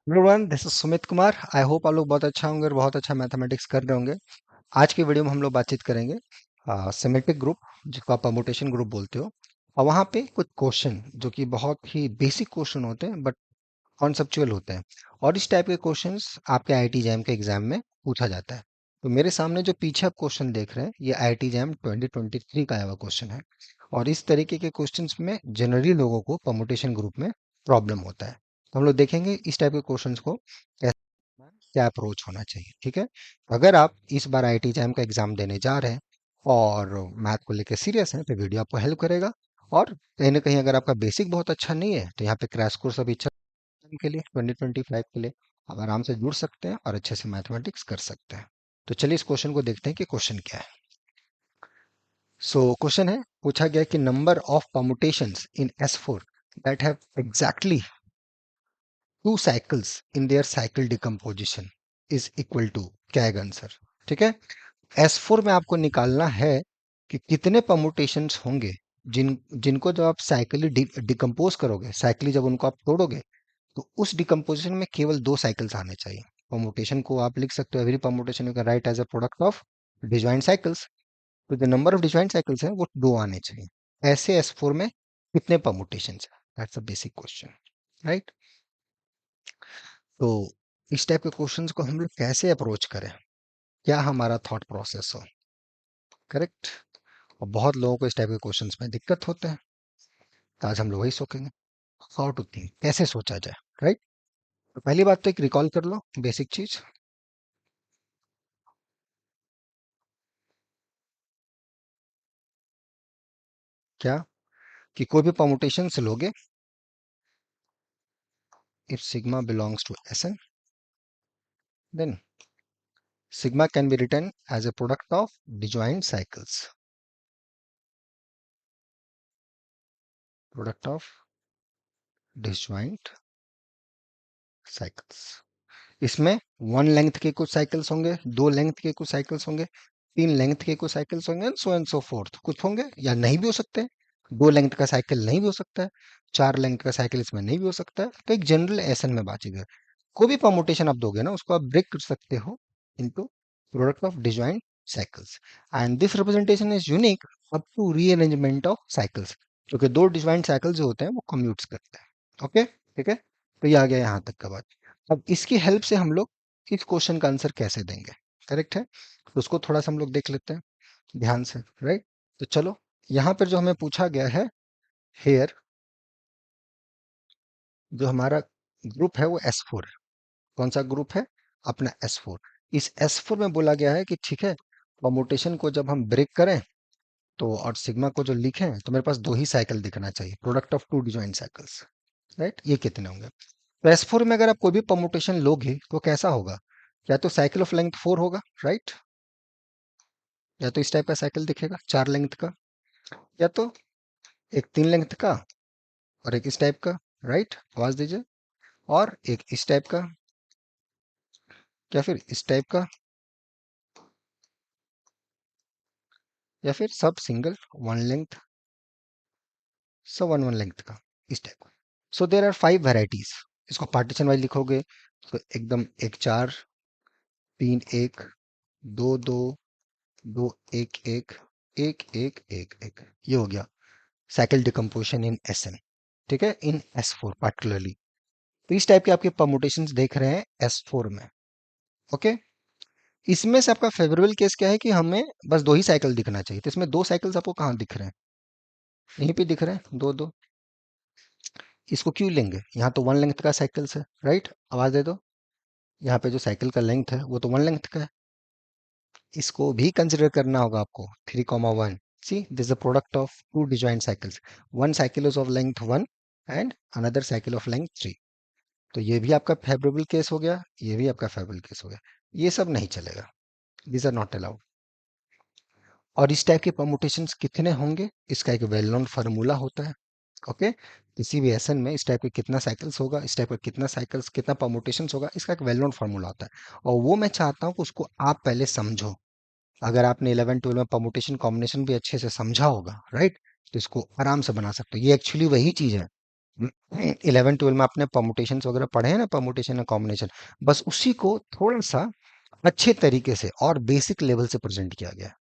Everyone, this is Sumit Kumar. I hope आप लोग बहुत अच्छा होंगे और बहुत अच्छा मैथमेटिक्स कर रहे होंगे। आज की वीडियो में हम लोग बातचीत करेंगे सिमेट्रिक ग्रुप, जिसको आप परमुटेशन ग्रुप बोलते हो। और वहाँ पे कुछ क्वेश्चन जो कि बहुत ही बेसिक क्वेश्चन होते हैं बट कॉन्सेप्चुअल होते हैं। और इस टाइप के क्वेश्चंस आपके आईआईटी जैम के एग्जाम में पूछा जाता है। तो मेरे सामने जो पीछे आप क्वेश्चन देख रहे हैं, ये आईआईटी जैम 2023 का आया हुआ क्वेश्चन है। और इस तरीके के क्वेश्चंस में जनरली लोगों को परमुटेशन ग्रुप में प्रॉब्लम होता है। तो हम लोग देखेंगे इस टाइप के क्वेश्चंस को क्या अप्रोच होना चाहिए। ठीक है, अगर आप इस बार आईआईटी जैम का एग्जाम देने जा रहे हैं और मैथ को लेकर सीरियस हैं, तो वीडियो आपको हेल्प करेगा। और कहीं ना कहीं अगर आपका बेसिक बहुत अच्छा नहीं है, तो यहाँ पे क्रैश कोर्स अभी के लिए 2025 के लिए आप आराम से जुड़ सकते हैं और अच्छे से मैथमेटिक्स कर सकते हैं। तो चलिए इस क्वेश्चन को देखते हैं कि क्वेश्चन क्या है। सो क्वेश्चन है, पूछा गया कि number of permutations in S4 that have exactly two cycles in their cycle decomposition is equal to, क्या है आंसर। ठीक है, S4 में आपको निकालना है कि कितने परमुटेशंस होंगे जिनको जब आप साइकिली डिकम्पोज करोगे, साइकिली जब उनको आप तोड़ोगे, तो उस डिकम्पोजिशन में केवल दो साइकिल्स आने चाहिए। परमुटेशन को आप लिख सकते हो, every permutation you can write as a product of disjoint cycles. तो जो नंबर ऑफ डिजॉइंट साइकिल्स है वो दो आने चाहिए। ऐसे S4 में कितने परमुटेशंस है, that's a basic question, right. तो इस टाइप के क्वेश्चंस को हम लोग कैसे अप्रोच करें, क्या हमारा थॉट प्रोसेस हो, करेक्ट। और बहुत लोगों को इस टाइप के क्वेश्चंस में दिक्कत होते हैं। तो आज हम लोग वही सोचेंगे, हाउ टू थिंक, कैसे सोचा जाए, राइट। तो पहली बात तो एक रिकॉल कर लो बेसिक चीज, क्या कि कोई भी परमुटेशन से लोगे, if sigma belongs to Sn, then sigma can be written as a product of disjoint cycles, product of disjoint cycles. इसमें वन लेंथ के कुछ साइकिल्स होंगे, दो लेंथ के कुछ साइकिल्स होंगे, तीन लेंथ के कुछ साइकिल्स होंगे, एंड सो फोर्थ कुछ होंगे या नहीं भी हो सकते हैं। दो लेंथ का साइकिल नहीं भी हो सकता है, चार लेंथ का साइकिल इसमें नहीं भी हो सकता है। तो एक जनरल एसन में बातचीत है। कोई भी परमुटेशन आप दोगे ना, उसको आप ब्रेक कर सकते हो into product of disjoint cycles. And this representation is unique up to rearrangement of cycles, क्योंकि दो डिजॉइंट साइकिल्स जो होते हैं वो कम्यूट्स करते हैं। ओके, ठीक है। तो ये आ गया यहाँ तक का बात। अब इसकी हेल्प से हम लोग इस क्वेश्चन का आंसर कैसे देंगे, करेक्ट है। तो उसको थोड़ा सा हम लोग देख लेते हैं ध्यान से, राइट। तो चलो, यहाँ पर जो हमें पूछा गया है, हेयर, जो हमारा ग्रुप है वो S4 है। कौन सा ग्रुप है, अपना S4। इस S4 में बोला गया है कि ठीक है, परमुटेशन को जब हम ब्रेक करें तो और सिग्मा को जो लिखें, तो मेरे पास दो ही साइकिल दिखना चाहिए, product of two disjoint cycles, right. ये कितने होंगे। तो S4 में अगर आप कोई भी परमुटेशन लोगे तो कैसा होगा, या तो साइकिल ऑफ लेंथ 4 होगा, राइट। या तो इस टाइप का साइकिल दिखेगा चार लेंथ का, या तो एक तीन लेंथ का और एक इस टाइप का, राइट, आवाज दीजिए। और एक इस टाइप का, या फिर इस टाइप का, या फिर सब सिंगल वन लेंथ, सब वन वन लेंथ का, इस टाइप का। सो देर आर फाइव वेराइटीज। इसको पार्टीशन वाइज लिखोगे तो एकदम एक चार, तीन एक, दो दो, दो एक एक, एक एक एक एक, ये हो गया साइकिल डिकम्पोजिशन इन SN। ठीक है, इन S4 पार्टिकुलरली। तो इस टाइप के आपके परमुटेशंस देख रहे हैं S4 में। ओके, इसमें से आपका फेवरेबल केस क्या है कि हमें बस दो ही साइकिल दिखना चाहिए। तो इसमें दो साइकिल्स आपको कहाँ दिख रहे हैं, यहीं पे दिख रहे हैं, दो दो। इसको क्यों लेंगे, यहाँ तो वन लेंथ का साइकिल्स है, राइट। आवाज दे दो। यहाँ पे जो साइकिल का लेंथ है वो तो वन लेंथ का है, इसको भी कंसिडर करना होगा आपको। 3,1, see this the product of two disjoint cycles, one cycle is of length 1 and another cycle of length 3। तो ये भी आपका फेवरेबल केस हो गया, ये भी आपका फेवरेबल केस हो गया। ये सब नहीं चलेगा, दीज आर नॉट अलाउड। और इस टाइप के परमुटेशंस कितने होंगे, इसका एक वेल नोन फार्मूला होता है। ओके, किसी भी एसन में इस टाइप के कितना साइकिल्स होगा, इस टाइप का कितना साइकिल्स, कितना परमुटेशंस होगा, इसका एक वेल नोन फार्मूला होता है। और वो मैं चाहता हूँ कि उसको आप पहले समझो। अगर आपने 11 12 में परमुटेशन कॉम्बिनेशन भी अच्छे से समझा होगा, राइट, तो इसको आराम से बना सकते हो। ये एक्चुअली वही चीज है 11 12 में आपने परमुटेशन वगैरह पढ़े हैं ना, परमुटेशन और कॉम्बिनेशन, बस उसी को थोड़ा सा अच्छे तरीके से और बेसिक लेवल से प्रेजेंट किया गया है।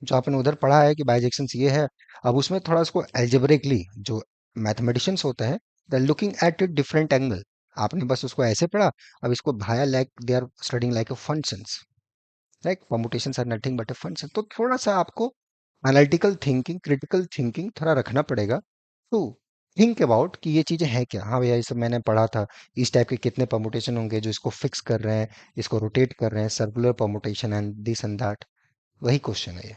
जो आपने उधर पढ़ा है कि बाइजेक्शंस ये है, अब उसमें थोड़ा उसको एल्जेब्रिकली, जो मैथमेटिशियंस होते हैं, they looking at it different angle. आपने बस उसको ऐसे पढ़ा, अब इसको भाया like they are studying like a functions, like permutations are nothing but a function. तो थोड़ा सा आपको एनालिटिकल थिंकिंग, क्रिटिकल थिंकिंग थोड़ा रखना पड़ेगा टू थिंक अबाउट कि ये चीजें हैं क्या। हाँ भैया, ये सब मैंने पढ़ा था, इस टाइप के कितने परमुटेशन होंगे जो इसको फिक्स कर रहे हैं, इसको रोटेट कर रहे हैं, circular permutation and this and that. वही क्वेश्चन है ये।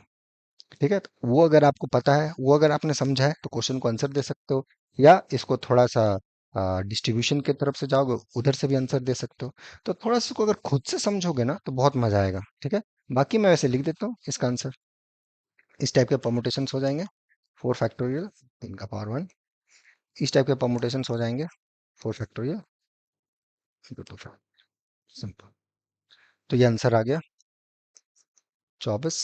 ठीक है, तो वो अगर आपको पता है, वो अगर आपने समझा है, तो क्वेश्चन को आंसर दे सकते हो, या इसको थोड़ा सा डिस्ट्रीब्यूशन की तरफ से जाओगे, उधर से भी आंसर दे सकते हो। तो थोड़ा सा इसको अगर खुद से समझोगे ना, तो बहुत मजा आएगा। ठीक है, बाकी मैं वैसे लिख देता हूँ इसका आंसर। इस टाइप के परमुटेशंस हो जाएंगे 4 फैक्टोरियल, 3 का पावर 1। इस टाइप के परमुटेशंस हो जाएंगे 4 फैक्टोरियल इंटू 2 फैक्टोरियल। सिंपल। तो ये आंसर आ गया 24,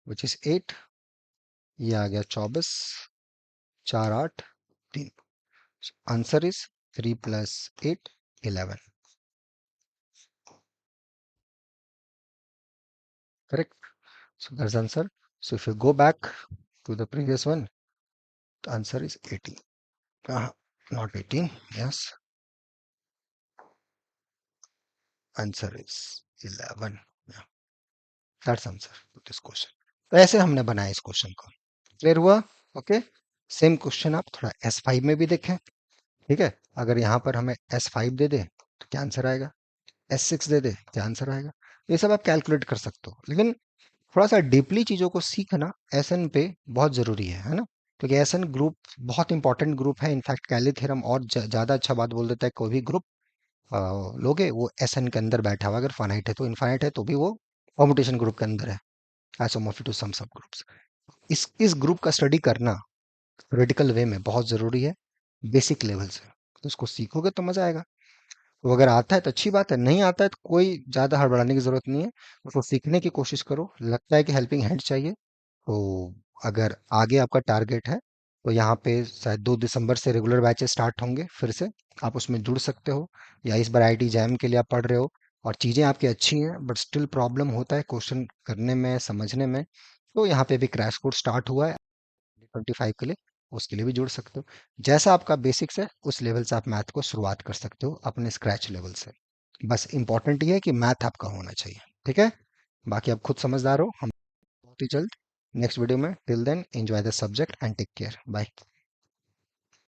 विच इज 8। ये आ गया 24, 4 8 3। Answer is 3 + 8 11। Correct. So that's the answer. So if you go back to the previous one, the answer is 18. Not 18. Yes, answer is 11. Yeah, that's answer to this question. तो ऐसे हमने बनाया इस question को। Clear हुआ? Okay. Same question आप थोड़ा S5 में भी देखें। ठीक है, अगर यहाँ पर हमें S5 दे दे तो क्या आंसर आएगा, S6 दे दे क्या आंसर आएगा, ये सब आप कैलकुलेट कर सकते हो। लेकिन थोड़ा सा डीपली चीजों को सीखना एसएन पे बहुत जरूरी है ना। क्योंकि एसएन ग्रुप बहुत इंपॉर्टेंट ग्रुप है। इनफैक्ट कैली थ्योरम और ज्यादा अच्छा बात बोल देता है, कोई भी ग्रुप लोगे वो एसएन के अंदर बैठा हुआ, अगर फाइनाइट है तो, इनफाइनाइट है तो भी वो परमुटेशन ग्रुप के अंदर है, आइसोमॉर्फी टू सम सब ग्रुप्स। इस ग्रुप का स्टडी करना थ्योरेटिकल वे में बहुत जरूरी है, बेसिक लेवल से। तो उसको सीखोगे तो मजा आएगा। तो अगर आता है तो अच्छी बात है, नहीं आता है तो कोई ज्यादा हड़बड़ाने की जरूरत नहीं है। उसको सीखने की कोशिश करो। लगता है कि हेल्पिंग हैंड चाहिए, तो अगर आगे आपका टारगेट है, तो यहाँ पे शायद 2 दिसंबर से रेगुलर बैचेस स्टार्ट होंगे फिर से, आप उसमें जुड़ सकते हो। या इस बार आईटी जैम के लिए आप पढ़ रहे हो और चीज़ें आपकी अच्छी हैं, बट स्टिल प्रॉब्लम होता है क्वेश्चन करने में, समझने में, तो यहाँ पे भी क्रैश कोर्स स्टार्ट हुआ है 25 के लिए, उसके लिए भी जुड़ सकते हो। जैसा आपका बेसिक्स है, उस लेवल से आप मैथ को शुरुआत कर सकते हो, अपने स्क्रैच लेवल से। बस इंपॉर्टेंट ये है कि मैथ आपका होना चाहिए। ठीक है, बाकी आप खुद समझदार हो। हम बहुत ही जल्द नेक्स्ट वीडियो में, till then enjoy the subject and take care, bye.